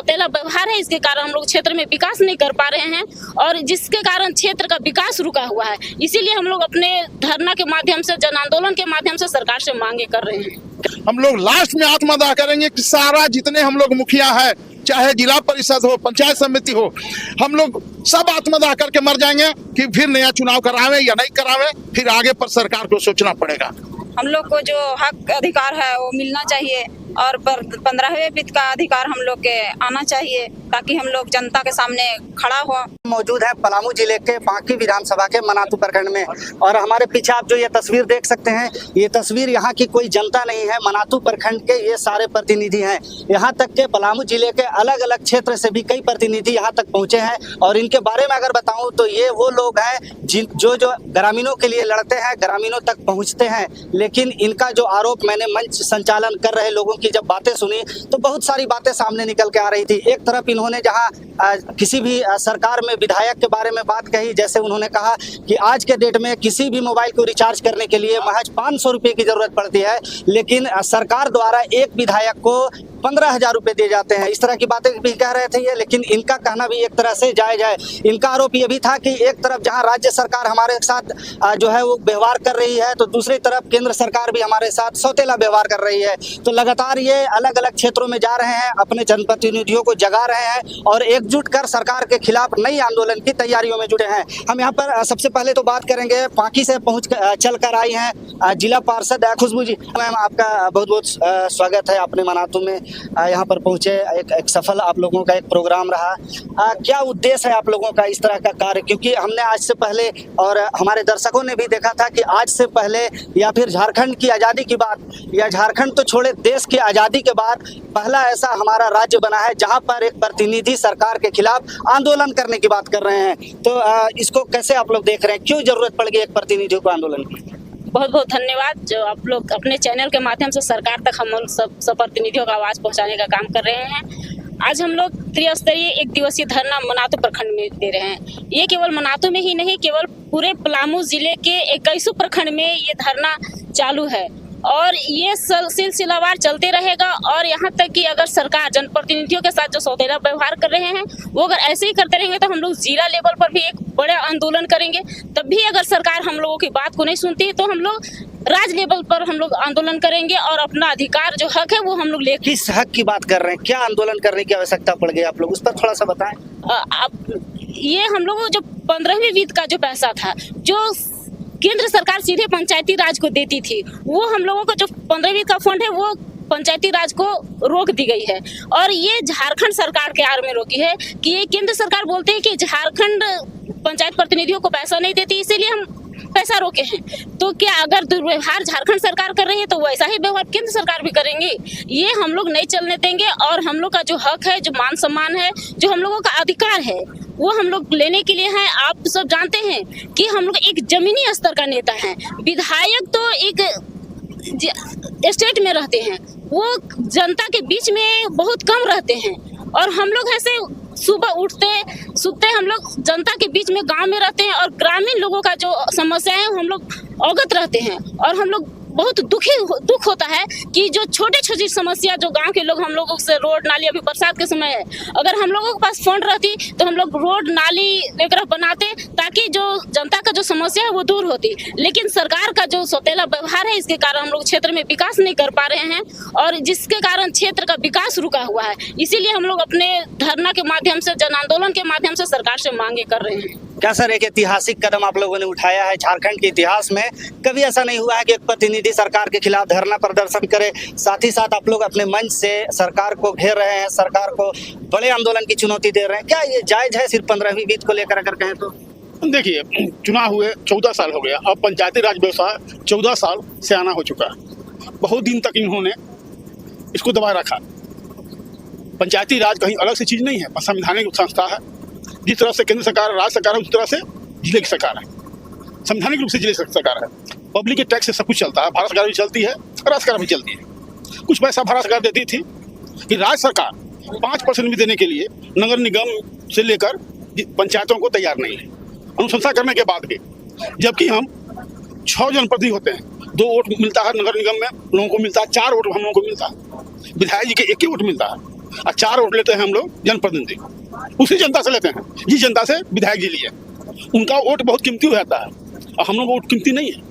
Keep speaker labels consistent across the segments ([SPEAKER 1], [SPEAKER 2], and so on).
[SPEAKER 1] सौतेला व्यवहार है, इसके कारण हम लोग क्षेत्र में विकास नहीं कर पा रहे हैं और जिसके कारण क्षेत्र का विकास रुका हुआ है। इसीलिए हम लोग अपने धरना के माध्यम से, जन आंदोलन के माध्यम से सरकार से मांगे कर रहे हैं।
[SPEAKER 2] हम लोग लास्ट में आत्मदाह करेंगे कि सारा जितने हम लोग मुखिया है, चाहे जिला परिषद हो, पंचायत समिति हो, हम लोग सब आत्मदाह करके मर जाएंगे कि फिर नया चुनाव करावे या नहीं करावे, फिर आगे पर सरकार को सोचना पड़ेगा।
[SPEAKER 3] हम लोग को जो हक अधिकार है वो मिलना चाहिए और 15वें वित्त का अधिकार हम लोग के आना चाहिए ताकि हम लोग जनता के सामने खड़ा हो।
[SPEAKER 4] मौजूद है पलामू जिले के बांकी विधानसभा के मनातू प्रखंड में और हमारे पीछे आप जो ये तस्वीर देख सकते हैं, ये तस्वीर यहाँ की कोई जनता नहीं है, मनातू प्रखंड के ये सारे प्रतिनिधि हैं। यहाँ तक के पलामू जिले के अलग अलग क्षेत्र से भी कई प्रतिनिधि यहाँ तक पहुँचे हैं और इनके बारे में अगर बताऊँ तो ये वो लोग हैं जो ग्रामीणों के लिए लड़ते हैं, ग्रामीणों तक पहुँचते हैं। लेकिन इनका जो आरोप, मैंने मंच संचालन कर रहे लोगों की जब बातें सुनी तो बहुत सारी बातें सामने निकल के आ रही थी। एक तरफ इन्होंने जहां किसी भी सरकार में विधायक के बारे में बात कही, जैसे उन्होंने कहा कि आज के डेट में किसी भी मोबाइल को रिचार्ज करने के लिए महज 500 रुपये की जरूरत पड़ती है, लेकिन सरकार द्वारा एक विधायक को 15,000 रुपये दिए जाते हैं। इस तरह की बातें भी कह रहे थे ये, लेकिन इनका कहना भी एक तरह से जायज है। इनका आरोप ये भी था कि एक तरफ जहां राज्य सरकार हमारे साथ जो है वो व्यवहार कर रही है, तो दूसरी तरफ केंद्र सरकार भी हमारे साथ सौतेला व्यवहार कर रही है। तो लगातार ये अलग अलग क्षेत्रों में जा रहे हैं, अपने जनप्रतिनिधियों को जगा रहे हैं और एकजुट कर सरकार के खिलाफ नई आंदोलन की तैयारियों में जुटे हैं। हम यहाँ पर सबसे पहले तो बात करेंगे, बांकी से चल कर आई हैं जिला पार्षद खुशबू जी। मैम, आपका बहुत बहुत स्वागत है अपने मनातू में, यहाँ पर पहुँचे। एक सफल आप लोगों का एक प्रोग्राम रहा। क्या उद्देश्य है आप लोगों का इस तरह का कार्य? क्योंकि हमने आज से पहले और हमारे दर्शकों ने भी देखा था कि आज से पहले या फिर झारखंड की आज़ादी की बात, या झारखंड तो छोड़े देश की आज़ादी के बाद पहला ऐसा हमारा राज्य बना है जहाँ पर एक प्रतिनिधि सरकार के खिलाफ आंदोलन करने की बात कर रहे हैं। तो इसको कैसे आप लोग देख रहे हैं? क्यों जरूरत पड़ गई एक प्रतिनिधि को आंदोलन की?
[SPEAKER 1] बहुत बहुत धन्यवाद जो आप लोग अपने चैनल के माध्यम से सरकार तक हम सब प्रतिनिधियों का आवाज़ पहुंचाने का काम कर रहे हैं। आज हम लोग त्रिस्तरीय एक दिवसीय धरना मनातू प्रखंड में दे रहे हैं। ये केवल मनातू में ही नहीं, केवल पूरे पलामू जिले के 21 प्रखंड में ये धरना चालू है और ये सिलसिलावार चलते रहेगा। और यहाँ तक कि अगर सरकार जनप्रतिनिधियों के साथ जो सौतेला व्यवहार कर रहे हैं वो अगर ऐसे ही करते रहेंगे तो हम लोग जिला लेवल पर भी एक बड़ा आंदोलन करेंगे। तब भी अगर सरकार हम लोगों की बात को नहीं सुनती तो हम लोग राज्य लेवल पर हम लोग आंदोलन करेंगे और अपना अधिकार जो हक है वो हम लोग ले।
[SPEAKER 4] किस हक की बात कर रहे हैं? क्या आंदोलन करने की आवश्यकता पड़ गई आप लोग, उस पर थोड़ा सा बताएं।
[SPEAKER 1] ये हम लोगों को जो 15वीं वित्त का जो पैसा था जो केंद्र सरकार सीधे पंचायती राज को देती थी, वो हम लोगों को जो 15वीं का फंड है वो पंचायती राज को रोक दी गई है। और ये झारखंड सरकार के आड़ में रोकी है कि ये केंद्र सरकार बोलते हैं कि झारखंड पंचायत प्रतिनिधियों को पैसा नहीं देती, इसीलिए हम पैसा रोके हैं। तो क्या अगर दुर्व्यवहार झारखंड सरकार कर रही है तो वैसा ही व्यवहार केंद्र सरकार भी करेंगे? ये हम लोग नहीं चलने देंगे। और हम लोग का जो हक है, जो मान सम्मान है, जो हम लोगों का अधिकार है, वो हम लोग लेने के लिए हैं। आप सब जानते हैं कि हम लोग एक जमीनी स्तर का नेता हैं। विधायक तो एक स्टेट में रहते हैं, वो जनता के बीच में बहुत कम रहते हैं और हम लोग ऐसे सुबह उठते सुबह हम लोग जनता के बीच में गांव में रहते हैं और ग्रामीण लोगों का जो समस्या है हम लोग अवगत रहते हैं। और हम लोग बहुत दुख होता है कि जो छोटी समस्या जो गांव के लोग हम लोगों से रोड नाली, अभी बरसात के समय है, अगर हम लोगों के पास फंड रहती तो हम लोग रोड नाली वगैरह बनाते ताकि जो जनता का जो समस्या है वो दूर होती। लेकिन सरकार का जो सौतेला व्यवहार है इसके कारण हम लोग क्षेत्र में विकास नहीं कर पा रहे हैं और जिसके कारण क्षेत्र का विकास रुका हुआ है। इसीलिए हम लोग अपने धरना के माध्यम से, जन आंदोलन के माध्यम से सरकार से मांगे कर रहे हैं।
[SPEAKER 4] क्या सर एक ऐतिहासिक कदम आप लोगों ने उठाया है? झारखंड के इतिहास में कभी ऐसा नहीं हुआ है कि एक प्रतिनिधि सरकार के खिलाफ धरना प्रदर्शन करे, साथ ही साथ आप लोग अपने मंच से सरकार को घेर रहे हैं, सरकार को बड़े आंदोलन की चुनौती दे रहे हैं। क्या ये जायज है सिर्फ 15वीं वित्त को लेकर अगर कहें तो?
[SPEAKER 2] देखिए, चुनाव हुए 14 साल हो गया, अब पंचायती राज व्यवस्था 14 साल से आना हो चुका है। बहुत दिन तक इन्होंने इसको दबाए रखा। पंचायती राज कहीं अलग से चीज़ नहीं है, संवैधानिक संस्था है। जिस तरह से केंद्र सरकार, राज्य सरकार है, उस तरह से जिले की सरकार है। संवैधानिक रूप से जिले की सरकार है। पब्लिक के टैक्स से सब कुछ चलता है। भारत सरकार भी चलती है, राज्य सरकार भी चलती है। कुछ पैसा भारत सरकार देती थी कि राज्य सरकार 5% भी देने के लिए नगर निगम से लेकर पंचायतों को तैयार नहीं है, अनुशंसा करने के बाद भी। जबकि हम 6 जनप्रतिनिधि होते हैं, 2 वोट मिलता है नगर निगम में लोगों को मिलता है, 4 वोट हम लोगों को मिलता है, विधायक जी के 1 वोट मिलता है। और 4 वोट लेते हैं हम लोग जनप्रतिनिधि, उसी जनता से लेते हैं। जिस जनता से विधायक जी लिए, उनका वोट बहुत कीमती हो जाता है और हम लोग वोट कीमती नहीं है।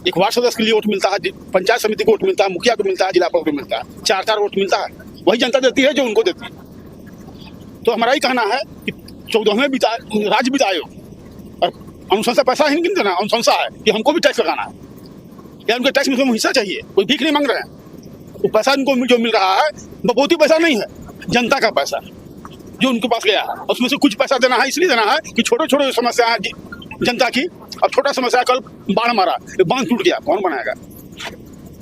[SPEAKER 2] एक वार्ड सदस्य के लिए वोट मिलता है, पंचायत समिति को वोट मिलता है, मुखिया को मिलता है, जिला परिषद को मिलता है, 4 वोट मिलता है। वही जनता देती है जो उनको देती है। तो हमारा ही कहना है कि 14वें राज्य वित्त आयोग और अनुशंसा पैसा ही नहीं देना, अनुशंसा है कि हमको भी टैक्स लगाना है या उनके टैक्स में उनको हिस्सा चाहिए। कोई भीख नहीं मांग रहे हैं। वो पैसा उनको जो मिल रहा है वो बहुत ही पैसा नहीं है, जनता का पैसा जो उनके पास गया है। उसमें से कुछ पैसा देना है, इसलिए देना है कि छोटे छोटे समस्या है जनता की। अब छोटा समस्या, कल बाढ़ मारा, बांध टूट गया, कौन बनाएगा?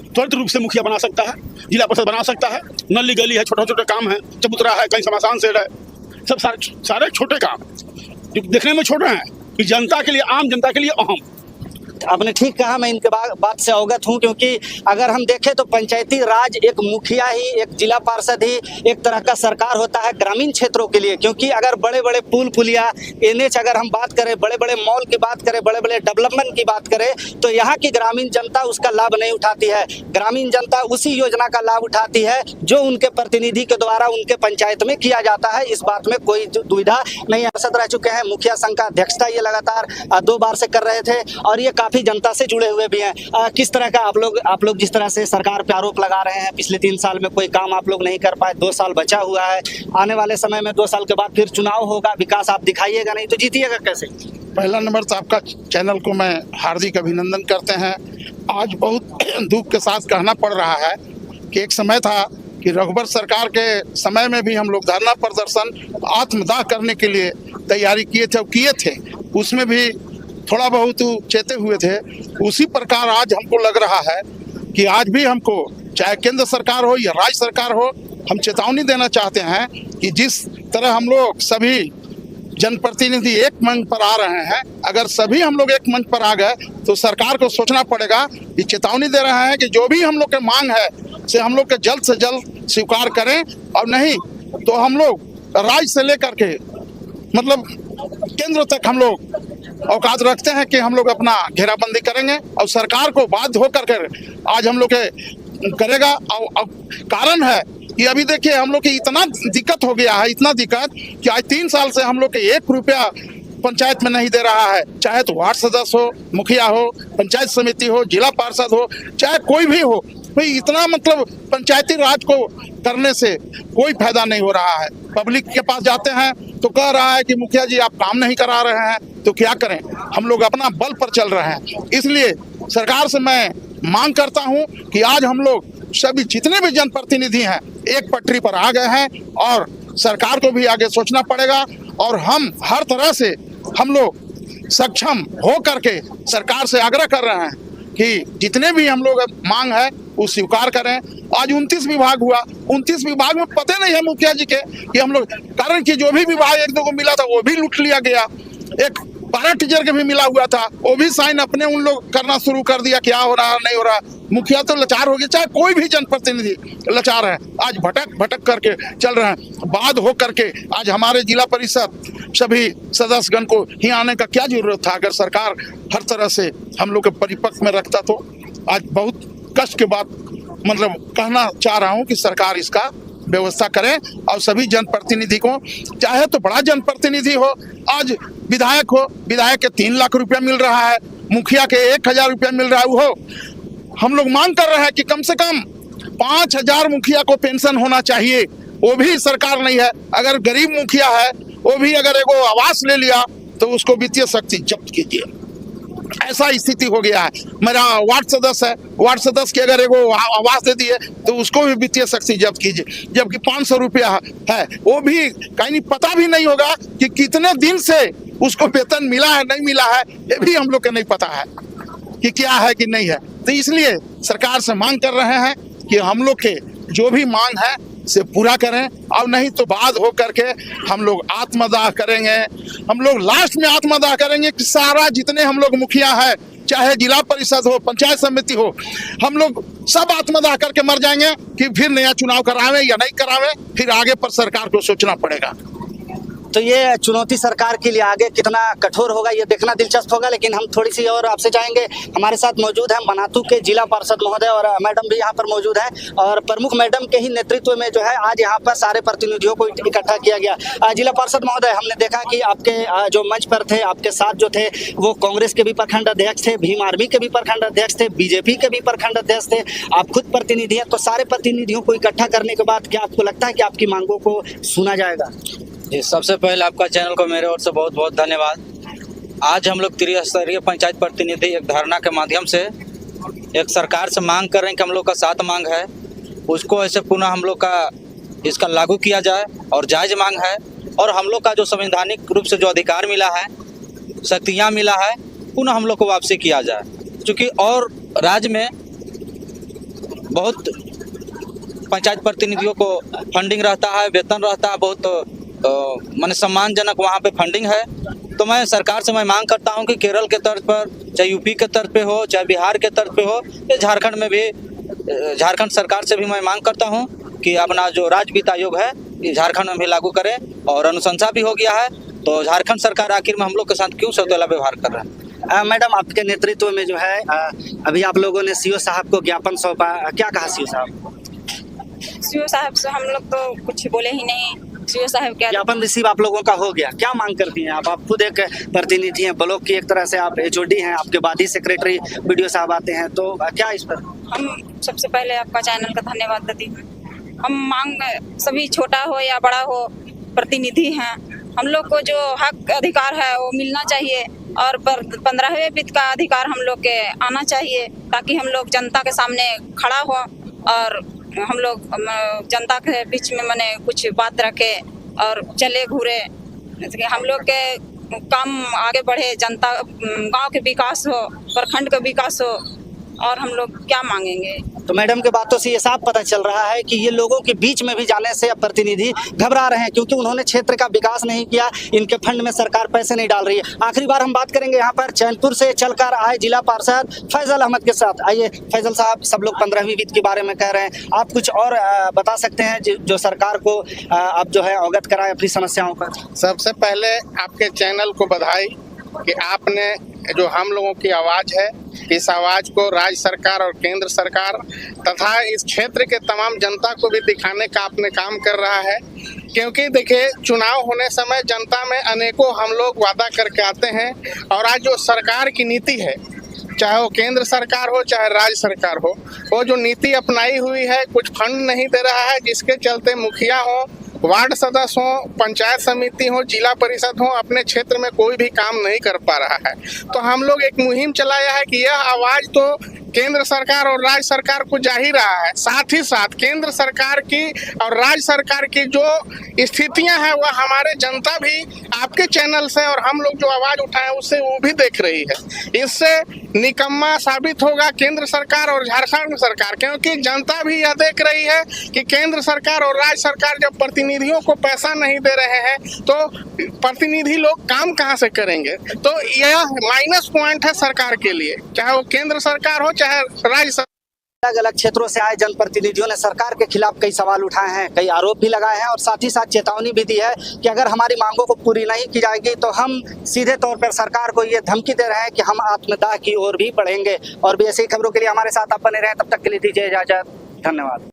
[SPEAKER 2] त्वरित रूप से मुखिया बना सकता है, जिला परिषद बना सकता है। नली गली है, छोटे छोटे काम है, चबूतरा है, कहीं शमशान सेठ है, सब सारे छोटे काम जो देखने में छोटे हैं कि जनता के लिए, आम जनता के लिए अहम।
[SPEAKER 4] आपने ठीक कहा, मैं इनके बात से अवगत हूं, क्योंकि अगर हम देखें तो पंचायती राज एक मुखिया ही, एक जिला पार्षद ही एक तरह का सरकार होता है ग्रामीण क्षेत्रों के लिए। क्योंकि अगर बड़े बड़े पुल पुलिया, NH अगर हम बात करें, बड़े बड़े मॉल की बात करें, बड़े बड़े डेवलपमेंट की बात करें, तो यहाँ की ग्रामीण जनता उसका लाभ नहीं उठाती है। ग्रामीण जनता उसी योजना का लाभ उठाती है जो उनके प्रतिनिधि के द्वारा उनके पंचायत में किया जाता है। इस बात में कोई दुविधा नहीं है। रह चुके हैं, मुखिया संघ का अध्यक्षता ये लगातार 2 बार से कर रहे थे और ये काफी जनता से जुड़े हुए भी हैं। किस तरह का आप लोग जिस तरह से सरकार पे आरोप लगा रहे हैं, पिछले 3 साल में कोई काम आप लोग नहीं कर पाए, 2 साल बचा हुआ है, आने वाले समय में 2 साल के बाद फिर चुनाव होगा, विकास आप दिखाइएगा नहीं तो जीतिएगा कैसे?
[SPEAKER 5] पहला नंबर तो आपका चैनल को मैं हार्दिक अभिनंदन करते हैं। आज बहुत दुख के साथ कहना पड़ रहा है कि एक समय था कि रघुवर सरकार के समय में भी हम लोग धरना प्रदर्शन, आत्मदाह करने के लिए तैयारी किए थे, उसमें भी थोड़ा बहुत चेते हुए थे। उसी प्रकार आज हमको लग रहा है कि आज भी हमको, चाहे केंद्र सरकार हो या राज्य सरकार हो, हम चेतावनी देना चाहते हैं कि जिस तरह हम लोग सभी जनप्रतिनिधि एक मंच पर आ रहे हैं, अगर सभी हम लोग एक मंच पर आ गए तो सरकार को सोचना पड़ेगा कि चेतावनी दे रहे हैं कि जो भी हम लोग के मांग है से हम लोग के जल्द से जल्द स्वीकार करें, और नहीं तो हम लोग राज्य से लेकर के मतलब केंद्र तक हम लोग औकात रखते हैं कि हम लोग अपना घेराबंदी करेंगे और सरकार को बाध्य होकर के आज हम लोग के करेगा। और कारण है कि अभी देखिए हम लोग की इतना दिक्कत हो गया है, इतना दिक्कत कि आज 3 साल से हम लोग के 1 रुपया पंचायत में नहीं दे रहा है। चाहे तो वार्ड सदस्य हो, मुखिया हो, पंचायत समिति हो, जिला पार्षद हो, चाहे कोई भी हो, भाई इतना मतलब पंचायती राज को करने से कोई फायदा नहीं हो रहा है। पब्लिक के पास जाते हैं तो कह रहा है कि मुखिया जी आप काम नहीं करा रहे हैं, तो क्या करें, हम लोग अपना बल पर चल रहे हैं। इसलिए सरकार से मैं मांग करता हूं कि आज हम लोग सभी जितने भी जनप्रतिनिधि हैं एक पटरी पर आ गए हैं और सरकार को भी आगे सोचना पड़ेगा। और हम हर तरह से हम लोग सक्षम हो करके सरकार से आग्रह कर रहे हैं कि जितने भी हम लोग मांग है वो स्वीकार करें। आज 29 विभाग हुआ, 29 विभाग में पता नहीं है मुखिया जी के कि हम लोग, कारण कि जो भी विभाग 1-2 को मिला था वो भी लूट लिया गया। एक पारा टीचर के भी मिला हुआ था, वो भी साइन अपने उन लोग करना शुरू कर दिया, क्या हो रहा नहीं हो रहा। मुखिया तो लाचार हो गया, चाहे कोई भी जनप्रतिनिधि लाचार है, आज भटक करके चल रहे हैं। बाद हो करके आज हमारे जिला परिषद सभी सदस्यगण को ही आने का क्या जरूरत था, अगर सरकार हर तरह से हम लोग के परिपक्व में रखता तो। आज बहुत कष्ट के बाद मतलब कहना चाह रहा हूँ कि सरकार इसका व्यवस्था करें और सभी जनप्रतिनिधि को, चाहे तो बड़ा जनप्रतिनिधि हो, आज विधायक हो, विधायक के 3 लाख रुपया मिल रहा है, मुखिया के 1000 रुपया मिल रहा है, वो हम लोग मांग कर रहे हैं कि कम से कम 5000 मुखिया को पेंशन होना चाहिए। वो भी सरकार नहीं है। अगर गरीब मुखिया है वो भी अगर एगो आवास ले लिया तो उसको वित्तीय शक्ति जब्त कीजिए, ऐसा स्थिति हो गया है। मेरा वार्ड सदस्य है, वार्ड सदस्य के अगर एगो आवास दे दिए तो उसको भी वित्तीय शक्ति जब्त कीजिए, जबकि 500 रुपया है, वो भी कहीं पता भी नहीं होगा कि कितने दिन से उसको वेतन मिला है नहीं मिला है, ये भी हम लोग को नहीं पता है कि क्या है कि नहीं है। तो इसलिए सरकार से मांग कर रहे हैं कि हम लोग के जो भी मांग है से पूरा करें, और नहीं तो बाद हो करके हम लोग आत्मदाह करेंगे। हम लोग लास्ट में आत्मदाह करेंगे कि सारा जितने हम लोग मुखिया है, चाहे जिला परिषद हो, पंचायत समिति हो, हम लोग सब आत्मदाह करके मर जाएंगे कि फिर नया चुनाव करावे या नहीं करावे, फिर आगे पर सरकार को सोचना पड़ेगा।
[SPEAKER 4] तो ये चुनौती सरकार के लिए आगे कितना कठोर होगा ये देखना दिलचस्प होगा। लेकिन हम थोड़ी सी और आपसे चाहेंगे, हमारे साथ मौजूद है मनातू के जिला पार्षद महोदय और मैडम भी यहाँ पर मौजूद है, और प्रमुख मैडम के ही नेतृत्व में जो है आज यहाँ पर सारे प्रतिनिधियों को इकट्ठा किया गया। जिला पार्षद महोदय, हमने देखा कि आपके जो मंच पर थे, आपके साथ जो थे वो कांग्रेस के भी प्रखंड अध्यक्ष थे, भीम आर्मी के भी प्रखंड अध्यक्ष थे, बीजेपी के भी प्रखंड अध्यक्ष थे, आप खुद प्रतिनिधि हैं। तो सारे प्रतिनिधियों को इकट्ठा करने के बाद क्या आपको लगता है कि आपकी मांगों को सुना जाएगा?
[SPEAKER 6] जी, सबसे पहले आपका चैनल को मेरे ओर से बहुत बहुत धन्यवाद। आज हम लोग त्रिस्तरीय पंचायत प्रतिनिधि एक धरना के माध्यम से एक सरकार से मांग कर रहे हैं कि हम लोग का 7 मांग है, उसको ऐसे पुनः हम लोग का इसका लागू किया जाए और जायज़ मांग है। और हम लोग का जो संवैधानिक रूप से जो अधिकार मिला है, शक्तियाँ मिला है, पुनः हम लोग को वापसी किया जाए। क्योंकि और राज्य में बहुत पंचायत प्रतिनिधियों को फंडिंग रहता है, वेतन रहता है, बहुत माने सम्मानजनक वहाँ पे फंडिंग है। तो मैं सरकार से मांग करता हूँ कि केरल के तर्ज पर, चाहे यूपी के तर्ज पे हो, चाहे बिहार के तर्ज पे हो, या झारखंड में भी, झारखंड सरकार से भी मैं मांग करता हूँ कि अपना जो राज्य वित्त आयोग है ये झारखंड में भी लागू करें। और अनुशंसा भी हो गया है, तो झारखंड सरकार आखिर में हम लोग के साथ क्यों सौतेला व्यवहार कर रहा है?
[SPEAKER 4] मैडम, आपके नेतृत्व में जो है अभी आप लोगों ने सीओ साहब को ज्ञापन सौंपा, क्या कहा सीओ साहब?
[SPEAKER 3] सीओ साहब से हम लोग तो कुछ बोले ही नहीं। सीओ साहब क्या
[SPEAKER 4] ज्ञापन रिसीव आप लोगों का हो गया, क्या मांग करती हैं आप खुद एक प्रतिनिधि हैं ब्लॉक की, एक तरह से आप एचओडी हैं, आपके बाद ही सेक्रेटरी बीडीओ साहब आते हैं, तो क्या इस पर?
[SPEAKER 3] हम सबसे पहले आपका चैनल का धन्यवाद देती हूँ। हम मांग, सभी छोटा हो या बड़ा हो, प्रतिनिधि हैं, हम लोग को जो हक अधिकार है वो मिलना चाहिए। और 15वें वित्त का अधिकार हम लोग के आना चाहिए, ताकि हम लोग जनता के सामने खड़ा हो और हम लोग जनता के बीच में माने कुछ बात रखे और चले घूरे, हम लोग के काम आगे बढ़े, जनता गांव के विकास हो, प्रखंड का विकास हो। और हम लोग क्या मांगेंगे?
[SPEAKER 4] तो मैडम के बातों से ये साफ पता चल रहा है कि ये लोगों के बीच में भी जाने से अब प्रतिनिधि घबरा रहे हैं, क्योंकि उन्होंने क्षेत्र का विकास नहीं किया, इनके फंड में सरकार पैसे नहीं डाल रही है। आखिरी बार हम बात करेंगे यहाँ पर चैनपुर से चलकर आए जिला पार्षद फैजल अहमद के साथ। आइए फैजल साहब, सब लोग 15वीं वित्त के बारे में कह रहे हैं, आप कुछ और बता सकते हैं जो सरकार को आप जो है अवगत कराए अपनी समस्याओं पर?
[SPEAKER 5] सबसे पहले आपके चैनल को बधाई कि आपने जो हम लोगों की आवाज़ है, इस आवाज़ को राज्य सरकार और केंद्र सरकार तथा इस क्षेत्र के तमाम जनता को भी दिखाने का आपने काम कर रहा है। क्योंकि देखिए, चुनाव होने समय जनता में अनेकों हम लोग वादा करके आते हैं, और आज जो सरकार की नीति है, चाहे वो केंद्र सरकार हो चाहे राज्य सरकार हो, वो जो नीति अपनाई हुई है, कुछ फंड नहीं दे रहा है, जिसके चलते मुखिया हो, वार्ड सदस्य हो, पंचायत समिति हो, जिला परिषद हो, अपने क्षेत्र में कोई भी काम नहीं कर पा रहा है। तो हम लोग एक मुहिम चलाया है कि यह आवाज़ तो केंद्र सरकार और राज्य सरकार को जा ही रहा है, साथ ही साथ केंद्र सरकार की और राज्य सरकार की जो स्थितियां हैं वह हमारे जनता भी आपके चैनल से और हम लोग जो आवाज़ उठाए उससे वो भी देख रही है। इससे निकम्मा साबित होगा केंद्र सरकार और झारखंड सरकार, क्योंकि जनता भी यह देख रही है कि केंद्र सरकार और राज्य सरकार जब प्रतिनिधियों को पैसा नहीं दे रहे हैं तो प्रतिनिधि लोग काम कहाँ से करेंगे। तो यह माइनस पॉइंट है सरकार के लिए, चाहे वो केंद्र सरकार हो चाहे राज्य सरकार।
[SPEAKER 4] अलग अलग क्षेत्रों से आए जनप्रतिनिधियों ने सरकार के खिलाफ कई सवाल उठाए हैं, कई आरोप भी लगाए हैं, और साथ ही साथ चेतावनी भी दी है कि अगर हमारी मांगों को पूरी नहीं की जाएगी तो हम सीधे तौर पर सरकार को ये धमकी दे रहे हैं कि हम आत्मदाह की ओर भी बढ़ेंगे। और भी ऐसी खबरों के लिए हमारे साथ आप बने रहें, तब तक के लिए दीजिए इजाजत, धन्यवाद।